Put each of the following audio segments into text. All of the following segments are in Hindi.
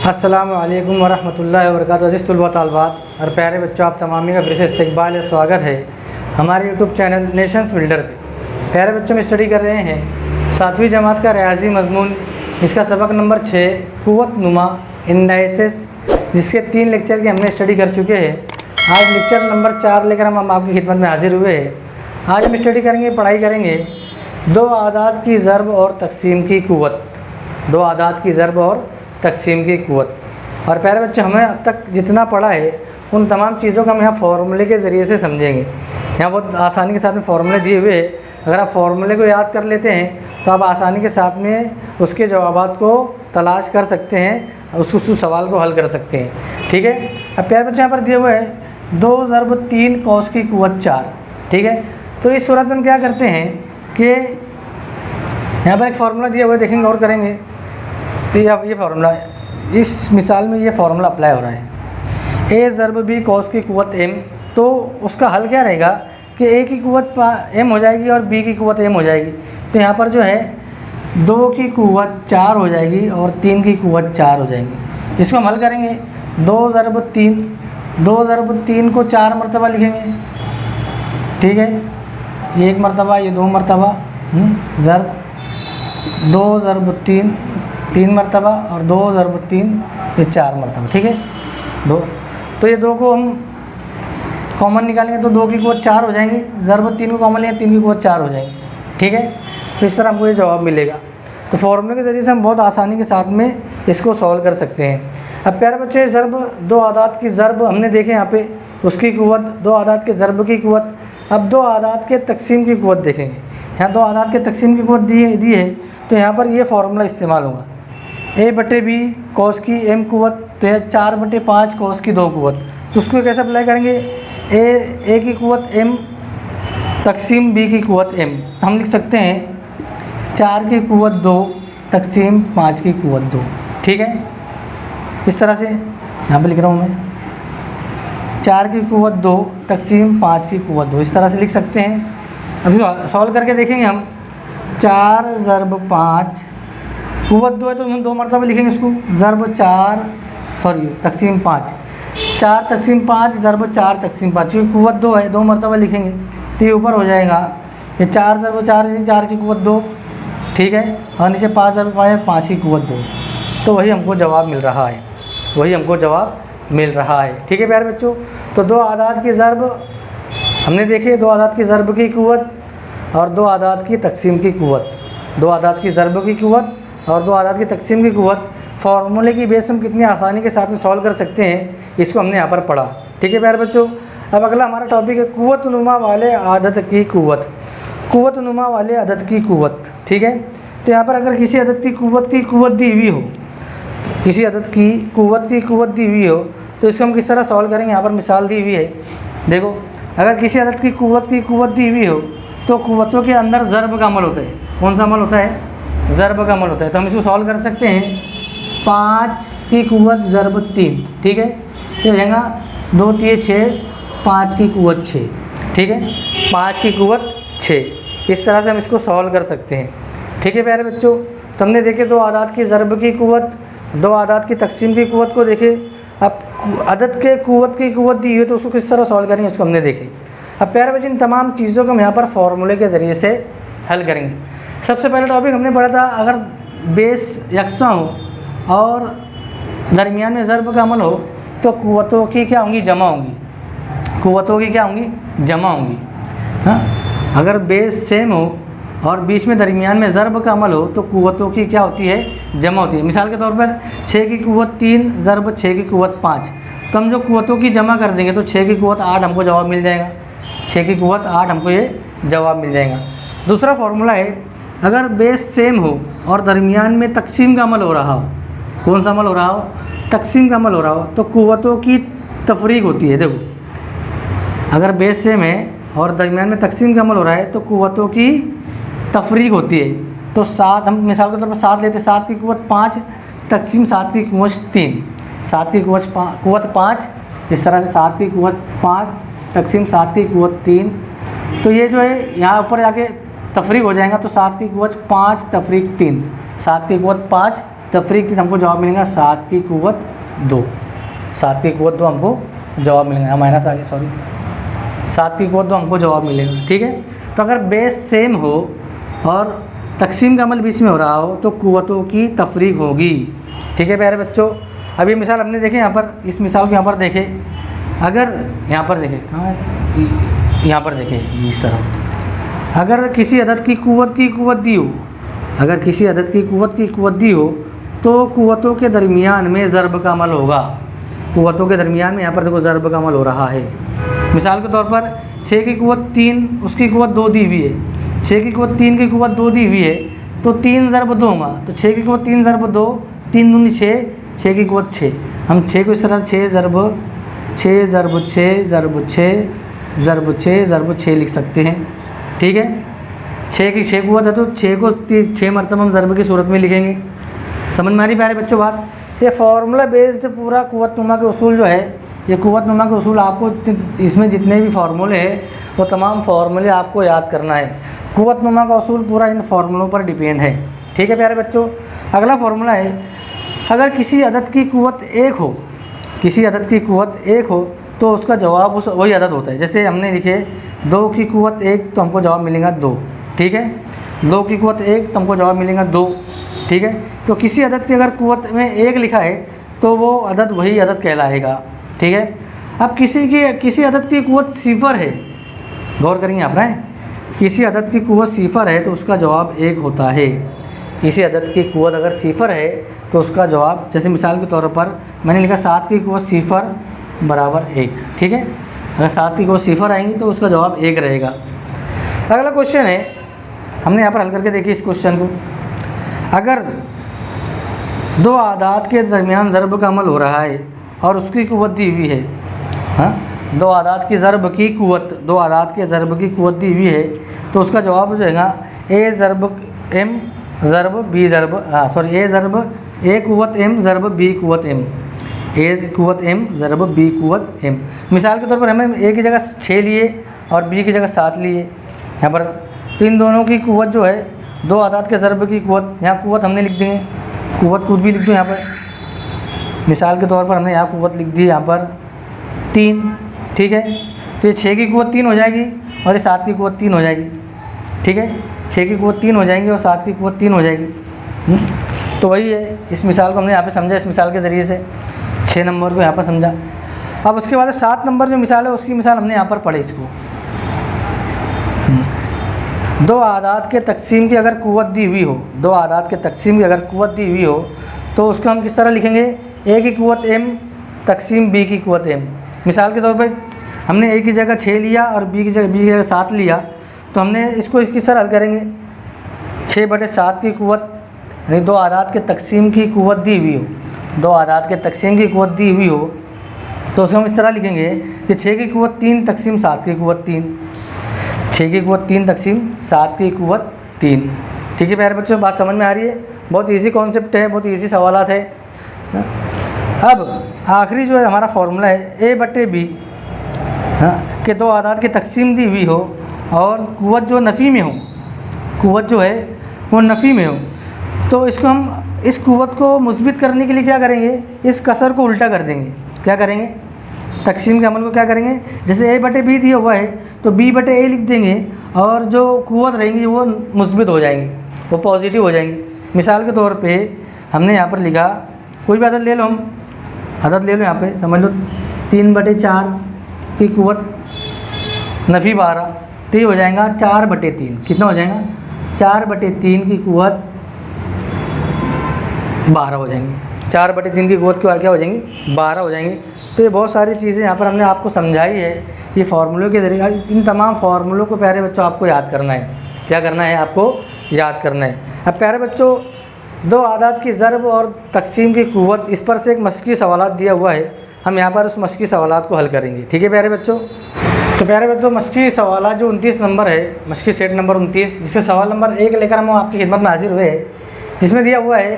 अस्सलामु अलैकुम वरहमतुल्लाहि वबरकातुहू। अज़ीज़ तुलबा तालिबात और प्यारे बच्चों, आप तमामी का फिर से इस्तकबाल है, स्वागत है हमारे यूट्यूब चैनल नेशंस बिल्डर पे। प्यारे बच्चों में स्टडी कर रहे हैं 7वीं जमात का रियाजी मजमून, इसका सबक नंबर 6 कुव्वत नुमा इंडाइसेस, जिसके 3 लेक्चर की हमने स्टडी कर चुके हैं। आज लेक्चर नंबर 4 लेकर हम आपकी खिदमत में हाजिर हुए हैं। आज हम स्टडी करेंगे, पढ़ाई करेंगे दो आदाद की ज़र्ब और तकसीम की कुव्वत। दो आदाद की ज़र्ब और तकसीम की कुव्वत। और प्यारे बच्चे, हमें अब तक जितना पढ़ा है उन तमाम चीज़ों को हम यहाँ फार्मूले के ज़रिए से समझेंगे। यहाँ बहुत आसानी के साथ में फार्मूले दिए हुए हैं। अगर आप फार्मूले को याद कर लेते हैं तो आप आसानी के साथ में उसके जवाबात को तलाश कर सकते हैं, उस सवाल को हल कर सकते हैं। ठीक है। अब प्यारे बच्चे, यहाँ पर दिए हुए है 2 ज़र्ब 3 कॉस की कुव्वत 4। ठीक है। तो इस सूरत में हम क्या करते हैं कि यहाँ पर एक फार्मूला दिया हुआ है, देखेंगे और करेंगे। तो ये फार्मूला, इस मिसाल में ये फार्मूला अप्लाई हो रहा है, ए ज़र्ब बी कॉस की कुव्वत एम। तो उसका हल क्या रहेगा कि ए की कुव्वत एम हो जाएगी और बी की कुव्वत एम हो जाएगी। तो यहाँ पर जो है 2 की कुव्वत 4 हो जाएगी और 3 की कुव्वत 4 हो जाएगी। इसको हम हल करेंगे। 2 ज़र्ब 3 को 4 मरतबा लिखेंगे। ठीक है, ये 1 मरतबा, ये 2 मरतबा, ज़र्ब 2 ज़र्ब 3 मरतबा और 2 ज़र्ब 3 ये 4 मरतबा। ठीक है, 2। तो ये 2 को हम कॉमन निकालेंगे तो 2 की कुव्वत 4 हो जाएंगी। ज़र्ब 3 को कॉमन लेंगे, 3 की कुव्वत 4 हो जाएंगी। ठीक है। तो इस तरह हमको ये जवाब मिलेगा। तो फार्मूले के ज़रिए से हम बहुत आसानी के साथ में इसको सॉल्व कर सकते हैं। अब प्यारे बच्चों, ये ज़र्ब दो आदाद की ज़र्ब हमने देखे यहाँ पे, उसकी कुव्वत, दो आदाद के ज़र्ब की कुव्वत। अब दो आदाद के तकसीम की कुव्वत देखेंगे। यहाँ दो आदाद के तकसीम की कुव्वत दी है, तो यहाँ पर ये फार्मूला इस्तेमाल होगा। ए बटे बी कॉस की एम कुव्वत, तो यह 4 बटे 5 कॉस की 2 कुव्वत। तो उसको कैसे अप्लाई करेंगे? ए की कुव्वत एम तकसीम बी की कुव्वत एम। हम लिख सकते हैं 4 की कुव्वत 2 तकसीम 5 की कुव्वत 2। ठीक है, इस तरह से यहाँ पे लिख रहा हूँ मैं, 4 की कुव्वत 2 तकसीम 5 की कुव्वत 2। इस तरह से लिख सकते हैं। अभी सॉल्व करके देखेंगे हम। 4 ज़र्ब 5 कुव्वत 2 है तो हम 2 मरतबा लिखेंगे इसको। ज़र्ब 4 तकसीम 5, 4 तकसीम 5 ज़र्ब 4 तकसीम 5, क्योंकि कुव्वत 2 है, 2 मरतबा लिखेंगे तो ये ऊपर हो जाएगा। ये 4 ज़र्ब 4 यानी 4 की कुव्वत 2। ठीक है, और नीचे 5 ज़र्ब 5 5 की कुव्वत 2। तो वही हमको जवाब मिल रहा है, वही हमको जवाब मिल रहा है। ठीक है प्यारे बच्चों, तो दो आदाद की ज़र्ब हमने देखे, दो आदाद की ज़र्ब की कुव्वत और दो आदाद की तकसीम की कुव्वत। दो आदाद की ज़र्ब की कुव्वत और दो आदाद की तकसीम की कुव्वत फार्मूले की बेस हम कितनी आसानी के साथ में सॉल्व कर सकते हैं, इसको हमने यहाँ पर पढ़ा। ठीक है प्यारे बच्चों, अब अगला हमारा टॉपिक है कुव्वत नुमा वाले आदत की कुव्वत। कुव्वत नुमा वाले अदद की कुव्वत। ठीक है, तो यहाँ पर अगर किसी अदद की कुव्वत दी हुई हो, किसी अदद की कुव्वत दी हुई हो, तो इसको हम किस तरह सॉल्व करेंगे। यहाँ पर मिसाल दी हुई है, देखो। अगर किसी अदद की कुव्वत दी हुई हो तो कुव्वतों के अंदर ज़र्ब का अमल होता है। कौन सा अमल होता है? ज़र्ब का अमल होता है। तो हम इसको सॉल्व कर सकते हैं। 5 की कुव्वत ज़र्ब 3। ठीक है, तो हो जाएगा 2 3 6, 5 की कुव्वत 6। ठीक है, 5 की कुव्वत 6। इस तरह से हम इसको सॉल्व कर सकते हैं। ठीक है प्यारे बच्चों, तो हमने देखे दो आदाद की ज़र्ब की कुव्वत, दो आदाद की तकसीम की कुव्वत को देखे। अब अदद के कुव्वत की कुव्वत दी हुई है तो उसको किस तरह सॉल्व करेंगे, उसको हमने देखे। अब प्यारे बच्चे, इन तमाम चीज़ों को हम यहाँ पर फार्मूले के ज़रिए से हल करेंगे। सबसे पहला टॉपिक हमने पढ़ा था, अगर बेस यकसा हो और दरमियान में ज़र्ब का अमल हो तो कुव्वतों की क्या होंगी? जमा होंगी। कुव्वतों की क्या होंगी? जमा होंगी। हाँ, अगर बेस सेम हो और बीच में दरमियान में ज़र्ब का अमल हो तो कुव्वतों की क्या होती है? जमा होती है। मिसाल के तौर पर 6 की कुव्वत 3 ज़र्ब 6 की कुव्वत 5, तो हम जो कुव्वतों की जमा कर देंगे तो 6 की कुव्वत 8 हमको जवाब मिल जाएगा। 6 की कुव्वत 8 हमको ये जवाब मिल जाएगा। दूसरा फार्मूला है, अगर बेस सेम हो और दरमियान में तकसीम का अमल हो रहा हो। कौन सा अमल हो रहा हो? तकसीम का अमल हो रहा हो, तो कुव्वतों की तफरीक होती है। देखो, अगर बेस सेम है और दरमियान में तकसीम का अमल हो रहा है तो कुव्वतों की तफरीक होती है। तो 7, हम मिसाल के तौर पर 7 लेते, 7 की कुव्वत 5 तकसीम 7 की कुव्वत 3, 7 की कुव्वत 5। इस तरह से 7 की कुव्वत 5 तकसीम 7 की कुव्वत 3। तो ये जो है यहाँ ऊपर जाके तफरीक हो जाएगा, तो 7 की कुव्वत 5 तफरीक 3, 7 की कुव्वत 5 तफरीक 3, हमको जवाब मिलेगा 7 की क़ुव्वत 2। 7 की क़ुव्वत 2 हमको जवाब मिलेगा, माइनस आ गया सॉरी, 7 की क़ुव्वत 2 हमको जवाब मिलेगा। ठीक है, तो अगर बेस सेम हो और तकसीम का अमल बीच में हो रहा हो तो क़ुव्वतों की तफरीक होगी। ठीक है प्यारे बच्चों, अभी मिसाल हमने देखे यहाँ पर, इस मिसाल को यहाँ पर देखें, अगर यहाँ पर देखें, कहाँ है, यहाँ पर देखें इस तरफ, अगर किसी अदद की क़ुव्वत दी हो, अगर किसी अदद की क़ुव्वत दी हो तो क़ुव्वतों के दरमियान में ज़र्ब का अमल होगा। क़ुव्वतों के दरमियान में यहाँ पर देखो ज़र्ब का अमल हो रहा है। मिसाल के तौर पर 6 की क़ुव्वत 3, उसकी क़ुव्वत 2 दी हुई है, 6 की क़ुव्वत 3 की क़ुव्वत 2 दी हुई है, तो 3 ज़र्ब 2 होगा, तो 6 की क़ुव्वत 3 ज़र्ब 2, 3 दूनी 6, 6 की क़ुव्वत 6। हम 6 को इस तरह 6 ज़र्ब 6 ज़र्ब 6 ज़र्ब 6 ज़र्ब 6 ज़र्ब 6 लिख सकते हैं। ठीक है, 6 की 6 क़ुव्वत है तो 6 को 6 मरतबा हम ज़र्ब की सूरत में लिखेंगे। समझ में आ रही प्यारे बच्चों बात? ये फार्मूला बेस्ड पूरा क़ुव्वतनुमा के उसूल जो है, ये क़ुव्वतनुमा के उसूल आपको इसमें जितने भी फार्मूले हैं वो तमाम फार्मूले आपको याद करना है। क़ुव्वतनुमा का उसूल पूरा इन फार्मूलों पर डिपेंड है। ठीक है प्यारे बच्चों, अगला फार्मूला है, अगर किसी अदद की क़ुव्वत 1 हो, किसी अदद की क़ुव्वत 1 हो तो उसका जवाब उस वही अदद होता है। जैसे हमने लिखे 2 की क़ुव्वत 1 तो हमको जवाब मिलेगा 2। ठीक है, 2 की क़ुव्वत 1 तो हमको जवाब मिलेगा 2। ठीक है, तो किसी अदद की अगर क़ुव्वत में 1 लिखा है तो वो अदद वही अदद कहलाएगा। ठीक है, अब किसी अदद की क़ुव्वत 0 है, गौर करेंगे आप ना, किसी अदद की क़ुव्वत 0 है तो उसका जवाब 1 होता है। किसी अदद की क़ुव्वत अगर 0 है तो उसका जवाब, जैसे मिसाल के तौर पर मैंने लिखा 7 की क़ुव्वत 0 बराबर 1। ठीक है, अगर 7 की क़ुव्वत 0 आएंगी तो उसका जवाब 1 रहेगा। अगला क्वेश्चन है, हमने यहाँ पर हल करके देखिए इस क्वेश्चन को, अगर 2 आदाद के दरमियान ज़र्ब का अमल हो रहा है और उसकी क़ुव्वत दी हुई है, हाँ, 2 आदाद की ज़र्ब की क़ुव्वत, 2 आदाद के ज़र्ब की क़ुव्वत दी हुई है तो उसका जवाब हो जाएगा ए ज़र्ब एम ज़र्ब बी ज़र्ब ए ज़र्ब ए क़ुव्वत एम ज़र्ब बी क़ुव्वत एम, ए क़ुव्वत एम ज़र्ब बी क़ुव्वत एम। मिसाल के तौर पर हमें ए की जगह 6 लिए और बी की जगह 7 लिए यहाँ पर, तो इन दोनों की क़ुव्वत जो है 2 आदाद के ज़र्ब की क़ुव्वत, यहाँ क़ुव्वत हमने लिख देंगे, क़ुव्वत खुद भी लिख दूँ यहाँ पर। मिसाल के तौर पर हमने यहाँ क़ुव्वत लिख दी यहाँ पर 3। ठीक है, तो ये 6 की क़ुव्वत 3 हो जाएगी और ये 7 की क़ुव्वत 3 हो जाएगी। ठीक है, 6 की क़ुव्वत 3 हो जाएंगी और 7 की क़ुव्वत 3 हो जाएगी। तो वही है, इस मिसाल को हमने यहाँ पे समझा, इस मिसाल के ज़रिए से 6 नंबर को यहाँ पर समझा। अब उसके बाद 7 नंबर जो मिसाल है उसकी मिसाल हमने यहाँ पर पढ़ी। इसको 2 आदाद के तकसीम की अगर क़ुव्वत दी हुई हो, 2 आदाद के तकसीम की अगर क़ुव्वत दी हुई हो तो उसको हम किस तरह लिखेंगे, ए की क़ुव्वत m तकसीम बी की क़ुव्वत m। मिसाल के तौर पर हमने ए की जगह 6 लिया और बी की जगह 7 लिया, तो हमने इसको किस तरह हल करेंगे, 6/7 की क़ुव्वत, यानी 2 आदाद के तकसीम की क़ुव्वत दी हुई हो, 2 आदाद के तकसीम की क़ुव्वत दी हुई हो तो उसको हम इस तरह लिखेंगे कि 6 की क़ुव्वत 3 तकसीम 7 की क़ुव्वत 3, 6 की क़ुव्वत 3 तकसीम 7 की क़ुव्वत 3। ठीक है प्यारे बच्चों, बात समझ में आ रही है? बहुत इजी कॉन्सेप्ट है, बहुत इजी सवालात है। अब आखिरी जो है हमारा फार्मूला है A/B, हाँ, कि 2 आदाद की तकसीम दी हुई हो और क़ुव्वत जो नफ़ी में हो, क़ुव्वत जो है वो नफ़ी में हो, तो इसको हम इस क़ुव्वत को मुस्बित करने के लिए क्या करेंगे, इस कसर को उल्टा कर देंगे। क्या करेंगे, तकसीम के अमल को क्या करेंगे, जैसे A/B दिया हुआ है तो B/A लिख देंगे और जो क़ुव्वत रहेंगी वो मुस्बित हो जाएंगी, वो पॉजिटिव हो जाएंगी। मिसाल के तौर पे हमने यहाँ पर लिखा, कोई भी अदद ले लो, हम अदद ले लो यहाँ पे, समझ लो 3/4 की क़ुव्वत नफ़ी 12, तो ये हो जाएगा 4/3। कितना हो जाएगा, 4/3 की क़ुव्वत 12 हो जाएंगी। 4/3 की क़ुव्वत क्या हो जाएंगी, 12 हो जाएंगी। तो ये बहुत सारी चीज़ें यहाँ पर हमने आपको समझाई है, ये फार्मूलों के ज़रिए। इन तमाम फार्मूलों को प्यारे बच्चों आपको याद करना है। क्या करना है, आपको याद करना है। अब प्यारे बच्चों 2 आदाद की ज़र्ब और तकसीम की क़ुव्वत, इस पर से एक मशक़ी सवालात दिया हुआ है, हम यहाँ पर उस मशक़ी सवालात को हल करेंगे। ठीक है प्यारे बच्चों, तो प्यारे बच्चों मशक़ी सवालात जो 29 नंबर है, मशक़ी सेट नंबर 29, जिसके सवाल नंबर 1 लेकर हम आपकी खिदमत में हाजिर हुए हैं, जिसमें दिया हुआ है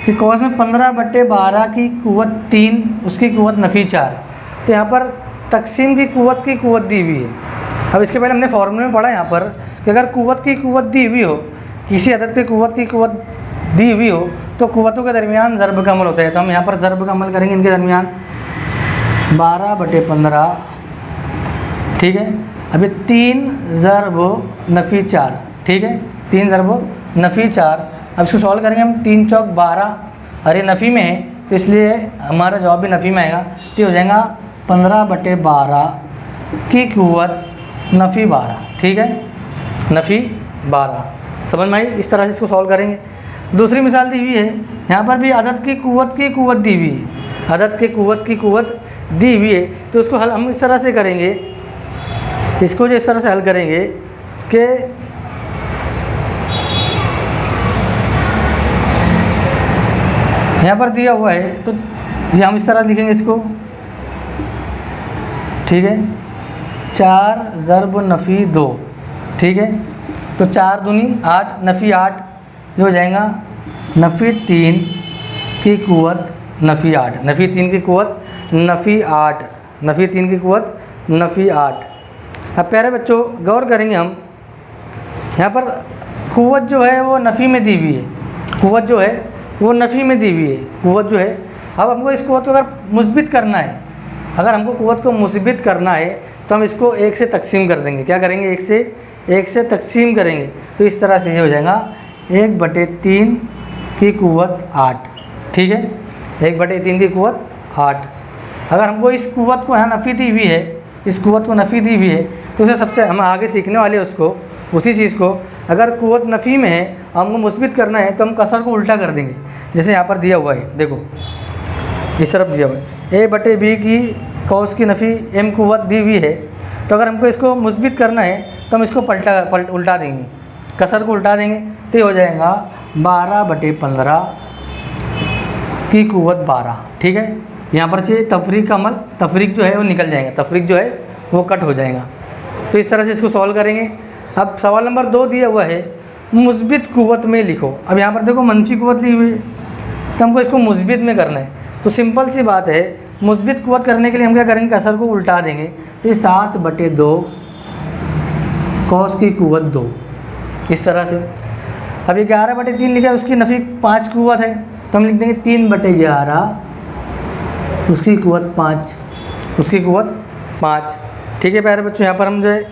कि कौस में 15/12 की क़ुव्वत 3, उसकी क़ुव्वत नफ़ी 4। तो यहाँ पर तकसीम की क़ुव्वत दी हुई है। अब इसके पहले हमने फार्मूले में पढ़ा यहाँ पर कि अगर क़ुव्वत की क़ुव्वत दी हुई हो, किसी अदद की क़ुव्वत दी हुई हो तो कुव्वतों के दरमियान ज़र्ब का अमल होता है। तो हम यहाँ पर ज़र्ब का अमल करेंगे इनके दरमियान 12/15, ठीक है। अभी 3 ज़र्ब नफ़ी 4, ठीक है, 3 ज़र्ब नफ़ी 4। अब इसको सॉल्व करेंगे हम, 3 चौक 12, अरे नफ़ी में है तो इसलिए हमारा जवाब भी नफ़ी में आएगा। तो हो जाएगा 15/12 की कुव्वत नफ़ी 12, ठीक है, नफ़ी 12। समझ में आई? इस तरह से इसको सॉल्व करेंगे। दूसरी मिसाल दी हुई है, यहाँ पर भी अदद की कुव्वत दी हुई है, अदद की कुव्वत दी हुई है। तो उसको हल हम इस तरह से करेंगे, इसको जो इस तरह से हल करेंगे कि यहाँ पर दिया हुआ है तो ये हम इस तरह लिखेंगे इसको, ठीक है, 4 ज़र्ब नफ़ी 2, ठीक है। तो 4 दूनी 8, नफ़ी 8, ये हो जाएगा नफ़ी 3 की कुव्वत नफ़ी 8, नफ़ी 3 की कुव्वत नफ़ी 8, नफ़ी 3 की कुव्वत नफ़ी 8। अब प्यारे बच्चों गौर करेंगे हम, यहाँ पर कुव्वत जो है वो नफ़ी में दी हुई है, कुव्वत जो है वो नफ़ी में दी हुई है, कुव्वत जो है। अब हमको इस कुव्वत को अगर मुस्बित करना है, अगर हमको कुव्वत को मुस्बित करना है तो हम इसको 1 से तकसीम कर देंगे। क्या करेंगे? 1 से तकसीम करेंगे। तो इस तरह से ये हो जाएगा 1/3 की कुव्वत 8, ठीक है, 1/3 की कुव्वत 8। अगर हमको इस कुव्वत को यहाँ नफ़ी दी हुई है, इस कुव्वत को नफ़ी दी हुई है तो उसे सबसे हम आगे सीखने वाले उसको उसी चीज़ को, अगर कुव्वत नफ़ी में है हमको मुस्बित करना है तो हम कसर को उल्टा कर देंगे। जैसे यहाँ पर दिया हुआ है, देखो इस तरफ दिया हुआ है a/b की कौस की नफ़ी m कुव्वत दी हुई है। तो अगर हमको इसको मुस्बित करना है तो हम इसको उल्टा देंगे, कसर को उल्टा देंगे। तो ये हो जाएगा 12/15 की कुव्वत 12, ठीक है। यहाँ पर से तफरीक का अमल, तफरीक जो है वो निकल जाएगा, तफरीक जो है वो कट हो जाएगा। तो इस तरह से इसको सॉल्व करेंगे। अब सवाल नंबर 2 दिया हुआ है, मुस्बित कुव्वत में लिखो। अब यहाँ पर देखो मनफी कुव्वत ली हुई है तो हमको इसको मुस्बित में करना है। तो सिंपल सी बात है, मुस्बित कुव्वत करने के लिए हम क्या करेंगे? कसर को उल्टा देंगे। तो ये 7/2 कौस की कुव्वत 2, इस तरह से। अब ये 11/3 लिखा है, उसकी नफ़ी 5 कुव्वत है तो हम लिख देंगे 3/11 उसकी कुव्वत 5, उसकी कुव्वत 5, ठीक है प्यारे बच्चों। यहाँ पर हम जो है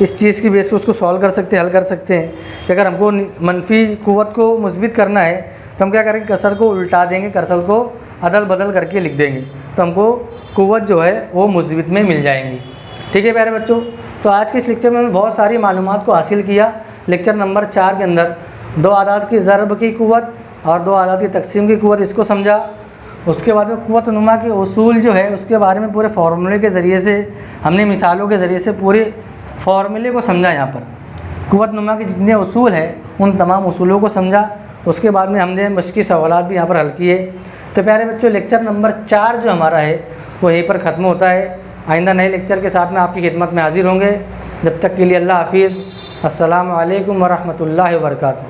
इस चीज़ की बेस पे उसको सॉल्व कर सकते हैं, हल कर सकते हैं कि अगर हमको मनफी कुव्वत को मुस्बित करना है तो हम क्या करेंगे? कसर को उल्टा देंगे, कसर को अदल बदल करके लिख देंगे तो हमको कुव्वत जो है वो मुस्बित में मिल जाएंगी, ठीक है प्यारे बच्चों। तो आज के इस लेक्चर में हमने बहुत सारी मालूमात को हासिल किया। लेक्चर नंबर 4 के अंदर 2 आदाद की ज़र्ब की कुव्वत और 2 आदाद की तकसीम की कुव्वत, इसको समझा। उसके बाद में कुव्वत नुमा के उसूल जो है उसके बारे में पूरे फार्मूले के ज़रिए से, हमने मिसालों के ज़रिए से पूरे फार्मूले को समझा। यहाँ पर कुव्वत नुमा के जितने उसूल हैं उन तमाम उसूलों को समझा। उसके बाद में हमने मश्की सवालात भी यहाँ पर हल किए। तो प्यारे बच्चों लेक्चर नंबर 4 जो हमारा है वो यहीं पर ख़त्म होता है। आइंदा नए लेक्चर के साथ में आपकी खिदमत में हाजिर होंगे। जब तक के लिए अल्लाह हाफिज़। अस्सलामु अलैकुम वरहमतुल्लाहि वबरकातुहू।